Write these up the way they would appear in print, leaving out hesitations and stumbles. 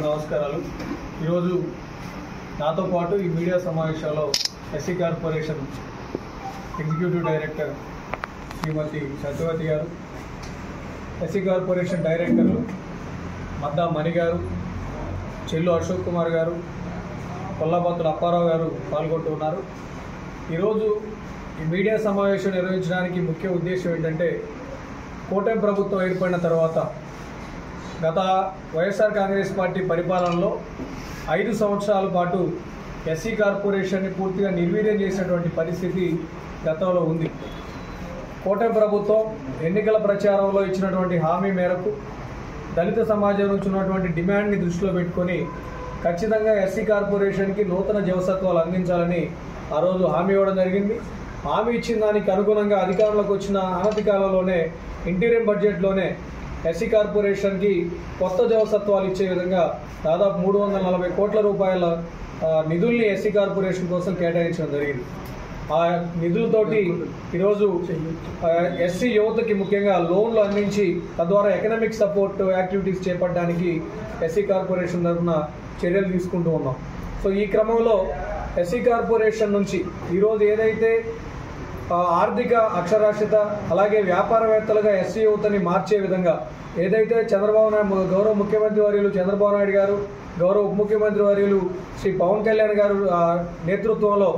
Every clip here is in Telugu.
నమస్కారాలు. ఈరోజు నాతో పాటు ఈ మీడియా సమావేశంలో ఎస్సీ కార్పొరేషన్ ఎగ్జిక్యూటివ్ డైరెక్టర్ శ్రీమతి సత్యవతి గారు, ఎస్సీ కార్పొరేషన్ డైరెక్టర్లు మద్దా మణి గారు, చెల్లు అశోక్ కుమార్ గారు, కొల్లాబత్తుల అప్పారావు గారు పాల్గొంటున్నారు. ఈరోజు ఈ మీడియా సమావేశం నిర్వహించడానికి ముఖ్య ఉద్దేశం ఏంటంటే, కూటమి ప్రభుత్వం ఏర్పడిన తర్వాత గత వైఎస్ఆర్ కాంగ్రెస్ పార్టీ పరిపాలనలో 5 సంవత్సరాల పాటు ఎస్సీ కార్పొరేషన్ని పూర్తిగా నిర్వీర్యం చేసినటువంటి పరిస్థితి గతంలో ఉంది. కూటమి ప్రభుత్వం ఎన్నికల ప్రచారంలో ఇచ్చినటువంటి హామీ మేరకు దళిత సమాజం నుంచి ఉన్నటువంటి డిమాండ్ని దృష్టిలో పెట్టుకొని ఖచ్చితంగా ఎస్సీ కార్పొరేషన్కి నూతన జవసత్వాలు అందించాలని ఆ రోజు హామీ ఇవ్వడం జరిగింది. హామీ ఇచ్చిన దానికి అనుగుణంగా అధికారంలోకి వచ్చిన అనతి కాలంలోనే ఇంటీరియం బడ్జెట్లోనే ఎస్సీ కార్పొరేషన్కి కొత్త జవసత్వాలు ఇచ్చే విధంగా దాదాపు 340 కోట్ల రూపాయల నిధుల్ని ఎస్సీ కార్పొరేషన్ కోసం కేటాయించడం జరిగింది. ఆ నిధులతోటి ఈరోజు ఎస్సీ యువతకి ముఖ్యంగా లోన్లు అందించి తద్వారా ఎకనామిక్ సపోర్ట్ యాక్టివిటీస్ చేపట్టడానికి ఎస్సీ కార్పొరేషన్ తరఫున చర్యలు తీసుకుంటూ ఉన్నాం. సో ఈ క్రమంలో ఎస్సీ కార్పొరేషన్ నుంచి ఈరోజు ఏదైతే ఆర్థిక అక్షరాస్యత అలాగే వ్యాపారవేత్తలుగా ఎస్సీ యువతని మార్చే విధంగా ఏదైతే గౌరవ ముఖ్యమంత్రి వర్యులు చంద్రబాబు నాయుడు గారు, గౌరవ ఉప ముఖ్యమంత్రి వర్యులు శ్రీ పవన్ కళ్యాణ్ గారు నేతృత్వంలో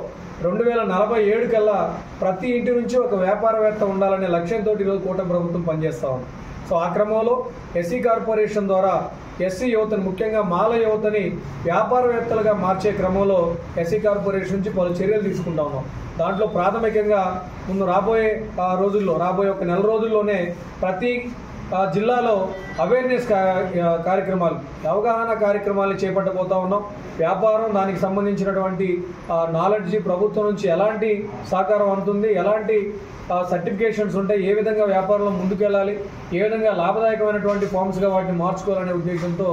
2047 కల్లా ప్రతి ఇంటి నుంచి ఒక వ్యాపారవేత్త ఉండాలనే లక్ష్యంతో ఈరోజు కూటమి ప్రభుత్వం పనిచేస్తూ ఉంది. సో ఆ క్రమంలో ఎస్సీ కార్పొరేషన్ ద్వారా ఎస్సీ యువతని ముఖ్యంగా మాల యువతని వ్యాపారవేత్తలుగా మార్చే క్రమంలో ఎస్సీ కార్పొరేషన్ నుంచి పలు చర్యలు తీసుకుంటా ఉన్నాం. దాంట్లో ప్రాథమికంగా ముందు రాబోయే ఒక నెల రోజుల్లోనే ప్రతి జిల్లాలో అవేర్నెస్ కార్యక్రమాలు, అవగాహన కార్యక్రమాలు చేపట్టబోతా ఉన్నాం. వ్యాపారం, దానికి సంబంధించినటువంటి నాలెడ్జ్ ప్రభుత్వం నుంచి ఎలాంటి సహకారం అందుతుంది, ఎలాంటి సర్టిఫికేషన్స్ ఉంటాయి, ఏ విధంగా వ్యాపారంలో ముందుకెళ్ళాలి, ఏ విధంగా లాభదాయకమైనటువంటి ఫార్మ్స్గా వాటిని మార్చుకోవాలనే ఉద్దేశంతో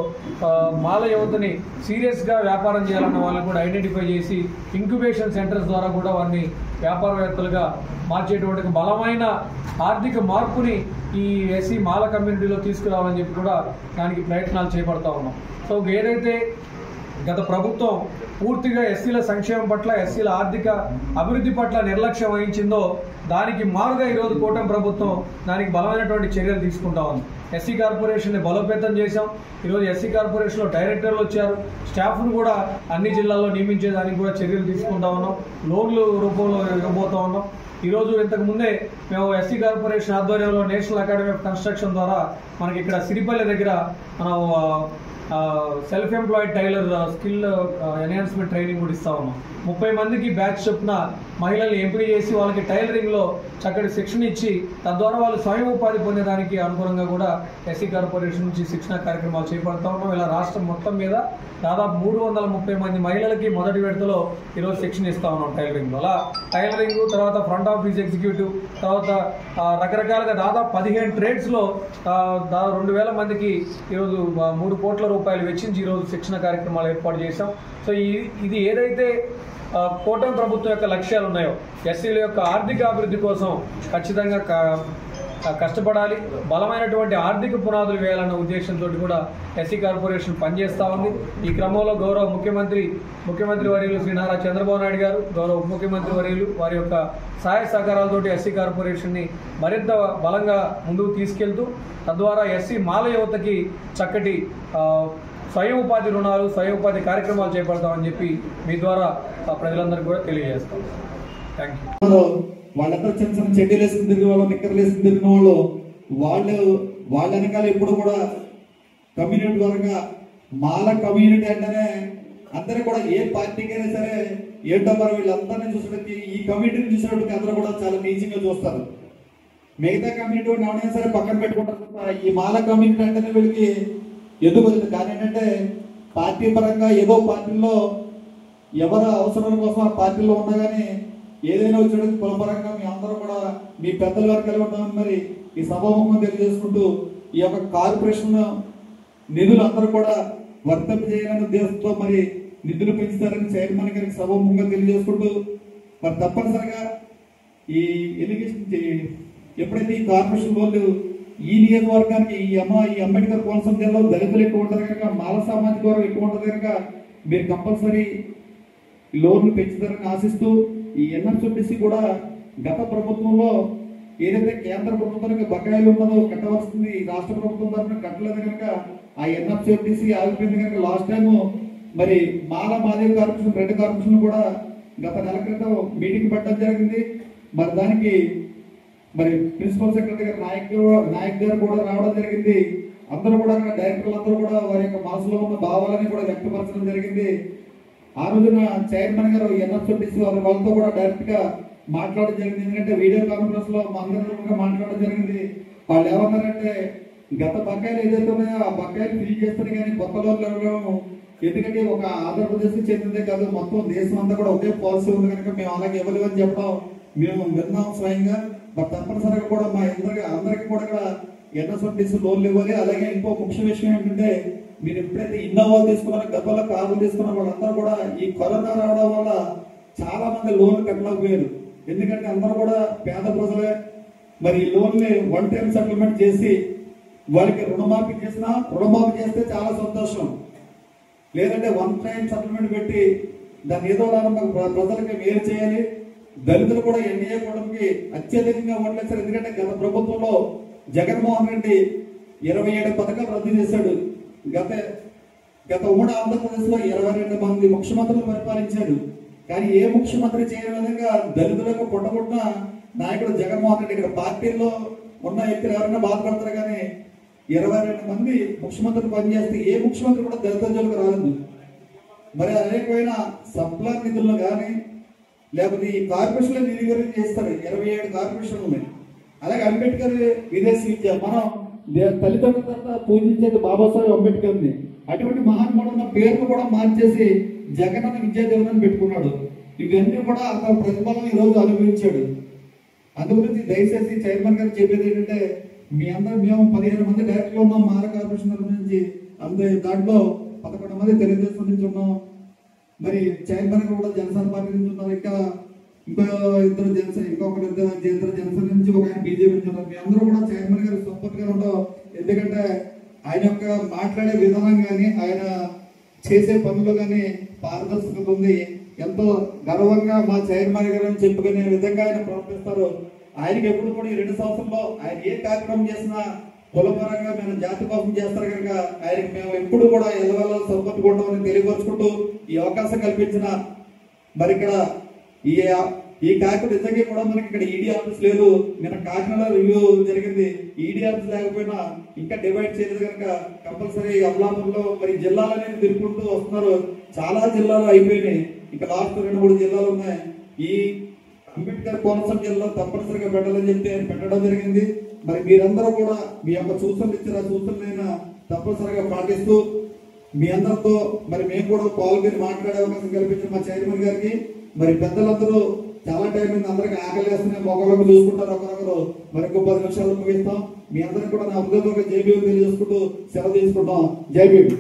మాల యువతని సీరియస్గా వ్యాపారం చేయాలన్న వాళ్ళని కూడా ఐడెంటిఫై చేసి ఇంక్యుబేషన్ సెంటర్స్ ద్వారా కూడా వారిని వ్యాపారవేత్తలుగా మార్చేటువంటి బలమైన ఆర్థిక మార్పుని ఈ ఎస్సీ మాల కమ్యూనిటీలో తీసుకురావాలని చెప్పి కూడా దానికి ప్రయత్నాలు చేపడతా ఉన్నాం. సో ఏదైతే గత ప్రభుత్వం పూర్తిగా ఎస్సీల సంక్షేమం పట్ల, ఎస్సీల ఆర్థిక అభివృద్ధి పట్ల నిర్లక్ష్యం వహించిందో దానికి మారుగా ఈరోజు కూటమి ప్రభుత్వం దానికి బలమైనటువంటి చర్యలు తీసుకుంటా ఉంది. ఎస్సీ కార్పొరేషన్ని బలోపేతం చేశాం. ఈరోజు ఎస్సీ కార్పొరేషన్లో డైరెక్టర్లు వచ్చారు. స్టాఫ్ను కూడా అన్ని జిల్లాల్లో నియమించేదానికి కూడా చర్యలు తీసుకుంటా ఉన్నాం. లోన్లు రూపంలో ఇవ్వబోతా ఉన్నాం. ఈరోజు ఇంతకు ముందే మేము ఎస్సీ కార్పొరేషన్ ఆధ్వర్యంలో నేషనల్ అకాడమీ ఆఫ్ కన్స్ట్రక్షన్ ద్వారా మనకి ఇక్కడ సిరిపల్లి దగ్గర మనం self employed tailor skill enhancement training కూడా ఇస్తా ఉన్నాం. 30 మందికి బ్యాచ్ చొప్పున మహిళల్ని ఎంపిక చేసి వాళ్ళకి టైలరింగ్లో చక్కటి శిక్షణ ఇచ్చి తద్వారా వాళ్ళు స్వయం ఉపాధి పొందేదానికి అనుగుణంగా కూడా ఎస్సీ కార్పొరేషన్ నుంచి శిక్షణ కార్యక్రమాలు చేపడతా ఉన్నాం. ఇలా రాష్ట్రం మొత్తం మీద దాదాపు 330 మంది మహిళలకి మొదటి విడతలో ఈరోజు శిక్షణ ఇస్తా ఉన్నాం టైలరింగ్లో. అలా టైలరింగ్, తర్వాత ఫ్రంట్ ఆఫీస్ ఎగ్జిక్యూటివ్, తర్వాత రకరకాలుగా దాదాపు 15 ట్రేడ్స్లో 2000 మందికి ఈరోజు 3 కోట్ల రూపాయలు వెచ్చించి ఈరోజు శిక్షణ కార్యక్రమాలు ఏర్పాటు చేశాం. సో ఇది ఏదైతే కూటమి ప్రభుత్వం యొక్క లక్ష్యాలు ఉన్నాయో ఎస్సీల యొక్క ఆర్థిక అభివృద్ధి కోసం ఖచ్చితంగా కష్టపడాలి, బలమైనటువంటి ఆర్థిక పునాదులు వేయాలన్న ఉద్దేశంతో కూడా ఎస్సీ కార్పొరేషన్ పనిచేస్తూ ఉంది. ఈ క్రమంలో గౌరవ ముఖ్యమంత్రి వర్యులు శ్రీ నారా చంద్రబాబు నాయుడు గారు, గౌరవ ఉప ముఖ్యమంత్రి వర్యులు వారి యొక్క సహాయ సహకారాలతోటి ఎస్సీ కార్పొరేషన్ని మరింత బలంగా ముందుకు తీసుకెళ్తూ తద్వారా ఎస్సీ మాల యువతకి చక్కటి స్వయం ఉపాధి రుణాలు, స్వయం ఉపాధి కార్యక్రమాలు చేపడతామని చెప్పి మీ ద్వారా ప్రజలందరికీ కూడా తెలియజేస్తాం. Thank you. వాళ్ళందరూ చిన్న చిన్న చెడ్డీలు వేసుకుని తిరిగిన వాళ్ళు, నిక్కర్లు వేసుకుని తిరిగిన వాళ్ళ వెనకాల ఎప్పుడు కూడా కమ్యూనిటీ పరంగా మాల కమ్యూనిటీ అంటేనే అందరూ కూడా ఏ పార్టీకైనా సరే ఏంటో మరి వీళ్ళందరినీ చూసినట్టు ఈ కమ్యూనిటీని చూసినప్పటికీ అందరూ కూడా చాలా నీచంగా చూస్తారు. మిగతా కమ్యూనిటీ ఎవరైనా సరే పక్కన పెట్టుకుంటారు. ఈ మాల కమ్యూనిటీ అంటేనే వీళ్ళకి ఎదుగుతుంది. కానీ ఏంటంటే పార్టీ పరంగా ఏదో పార్టీలో ఎవరు అవసరం కోసం ఆ పార్టీలో ఉన్నా కానీ ఏదైనా వచ్చేటికి కులపరంగా మీ అందరూ కూడా మీ పెద్దల వారు కలిగి ఉంటామని మరి ఈ సభాముఖం తెలియజేసుకుంటూ ఈ యొక్క కార్పొరేషన్ నిధులు అందరూ కూడా వర్తింపజేయాలనే ఉద్దేశంతో మరి నిధులు పెంచుతారని చైర్మన్ గారికి సభాముఖంగా తెలియజేసుకుంటూ మరి తప్పనిసరిగా ఈ ఎలిగేషన్ ఎప్పుడైతే ఈ కార్పొరేషన్ వాళ్ళు ఈ నియోజకవర్గానికి ఈ అంబేద్కర్ కోనసీమ జిల్లాలో దళితులు ఎక్కువ ఉంటారు కనుక మాల సామాజిక వర్గం ఎక్కువ ఉంటుంది కనుక మీరు కంపల్సరీ లోన్లు పెంచుతారని ఆశిస్తూ ఈ ఎన్ఎఫ్సిసి కూడా గత ప్రభుత్వంలో ఏదైతే కేంద్ర ప్రభుత్వానికి బకాయిలు ఉన్నదో కట్టవలసింది రాష్ట్ర ప్రభుత్వం తరఫున కట్టలేదు కనుక ఆ ఎన్ఎఫ్సిసి ఆగిపోయింది కనుక లాస్ట్ టైం మరి మాదేవి కార్పొరేషన్ 2 కార్పొరేషన్ కూడా గత నెల క్రితం మీటింగ్ పెట్టడం జరిగింది. మరి దానికి మరి ప్రిన్సిపల్ సెక్రటరీ గారు నాయక్ గారు కూడా రావడం జరిగింది. అందరూ కూడా డైరెక్టర్లు అందరూ కూడా వారి యొక్క మనసులో ఉన్న భావాలని కూడా వ్యక్తపరచడం జరిగింది. ఆ రోజున చైర్మన్ గారు ఎన్ఎఫ్సిసి వాళ్ళతో కూడా డైరెక్ట్ గా మాట్లాడడం జరిగింది. ఎందుకంటే వీడియో కాన్ఫరెన్స్ లో అందరూ మాట్లాడడం జరిగింది. వాళ్ళు ఏమన్నారంటే గత బకాయిలు ఏదైతే ఉన్నాయో ఆ బకాయిలు ఫిల్ చేస్తారు కానీ కొత్త లోన్లు ఎందుకంటే ఒక ఆంధ్రప్రదేశ్ కి చెందిందే కాదు మొత్తం దేశం అంతా కూడా ఒకే పాలసీ ఉంది కనుక మేము అలాగే ఇవ్వలేమని చెప్పడం మేము విన్నాం స్వయంగా. బట్ తప్పనిసరిగా కూడా మా అందరికి కూడా ఎన్ఎఫ్సిసి లోన్లు ఇవ్వాలి. అలాగే ఇంకో ముఖ్య విషయం ఏంటంటే మీరు ఎప్పుడైతే ఇన్నోవాలు తీసుకున్నారో గతంలో కార్లు తీసుకున్న వాళ్ళందరూ కూడా ఈ కరోనా రావడం వల్ల చాలా మంది లోన్లు కట్టలేకపోయారు. ఎందుకంటే అందరూ కూడా పేద ప్రజలే. మరి ఈ లోన్లు 1 టైం సెటిల్మెంట్ చేసి వాళ్ళకి రుణమాఫీ చేస్తే చాలా సంతోషం. లేదంటే 1 టైం సెటిల్మెంట్ పెట్టి దాన్ని ఏదో ప్రజలకి మేలు చేయాలి. దళితులు కూడా ఎన్డీఏ కూటమికి అత్యధికంగా ఓట్లేశారు. ఎందుకంటే గత ప్రభుత్వంలో జగన్మోహన్ రెడ్డి 27 పథకాలు రద్దు చేశాడు. గత ఉమ్మడి ఆంధ్రప్రదేశ్ లో 22 మంది ముఖ్యమంత్రులు పరిపాలించాడు. కానీ ఏ ముఖ్యమంత్రి చేయని విధంగా దళితులకు పుట్టబుట్టిన నాయకుడు జగన్మోహన్ రెడ్డి. ఇక్కడ పార్టీల్లో ఉన్న వ్యక్తులు ఎవరైనా బాధపడతారు కానీ 22 మంది ముఖ్యమంత్రులు పనిచేస్తే ఏ ముఖ్యమంత్రి కూడా దళితుల జోలికి రాలేదు. మరి అనేకమైన సప్లాన్ నిధులను కానీ లేకపోతే ఈ కార్పొరేషన్లో నిధులు చేస్తారు. 27 కార్పొరేషన్లు ఉన్నాయి. అలాగే అంబేద్కర్ విదేశీ విద్య మనం తల్లిదండ్రుల తర్వాత పూజించేది బాబాసాహెబ్ అంబేద్కర్ని. అటువంటి మహాత్ముడు పేర్లు కూడా మార్చేసి జగనన్న విద్యాదేవనని పెట్టుకున్నాడు. ఇవన్నీ కూడా అతను ప్రతిఫలం ఈ రోజు అనుభవించాడు. అందుగురించి దయచేసి చైర్మన్ గారు చెప్పేది ఏంటంటే మేము 15 మంది డైరెక్టర్లు ఉన్నాం మాల కార్పొరేషన్ నుంచి. దాంట్లో 11 మంది తెలుగుదేశం నుంచి ఉన్నాం. మరి చైర్మన్ గారు కూడా జనసేన పార్టీ నుంచి ఉన్నారు. ఇంకొకరు జనసేన నుంచి ఒక ఆయన బీజేపీ నుంచి ఉన్నారు. మీ అందరూ కూడా చైర్మన్ గారు సపోర్ట్ గా ఉంటాం. ఎందుకంటే ఆయన యొక్క మాట్లాడే విధానం కానీ ఆయన చేసే పనులు కానీ పారదర్శకత ఉంది. ఎంతో గర్వంగా మా చైర్మన్ గారు అని చెప్పుకునే విధంగా ఆయన ప్రవర్తిస్తారు. ఆయనకి ఎప్పుడు కూడా ఈ 2 సంవత్సరంలో ఆయన ఏ కార్యక్రమం చేసినా కులపరంగా మేము జాతి కోసం చేస్తారు కనుక ఆయనకి మేము ఎప్పుడు కూడా ఎల్లవల్ల సపోర్ట్ కొట్టమని తెలియపరుచుకుంటూ ఈ అవకాశం కల్పించిన మరి ఇక్కడ ఈ కార్యక్రమం నిజంగా కూడా మనకి ఇక్కడ ఈడీ ఆఫీస్ లేదు. నిన్న కాకినాడ రివ్యూ జరిగింది. ఈడీ ఆఫీస్ లేకపోయినా ఇంకా డివైడ్ చేయలేదు కనుక కంపల్సరీ అమలాపురంలో మరి జిల్లాలనేది తిరుగుకుంటూ వస్తున్నారు. చాలా జిల్లాలు అయిపోయినాయి. ఇంకా లాస్ట్ 2-3 జిల్లాలు ఉన్నాయి. ఈ అంబేద్కర్ కోనసీమ జిల్లా తప్పనిసరిగా పెట్టాలని చెప్పి పెట్టడం జరిగింది. మరి మీరందరూ కూడా మీ యొక్క సూచనలు ఇచ్చిన సూచనలైనా తప్పనిసరిగా పాటిస్తూ మీ అందరితో మరి మేము కూడా పాల్గొని మాట్లాడే అవకాశం కల్పించిన మా చైర్మన్ గారికి మరి పెద్దలందరూ చాలా టైం అయింది. అందరికి ఆకలి వేస్తున్నాయి. మొక్కలకు చూసుకుంటారు ఒకరొకరు. మరి ఇంకో 10 నిమిషాలు ముగిస్తాం. మీ అందరికి కూడా నా హృదయపూర్వక జై భీమ్ తెలియజేసుకుంటూ సెలవు తీసుకుంటాం. జై భీమ్.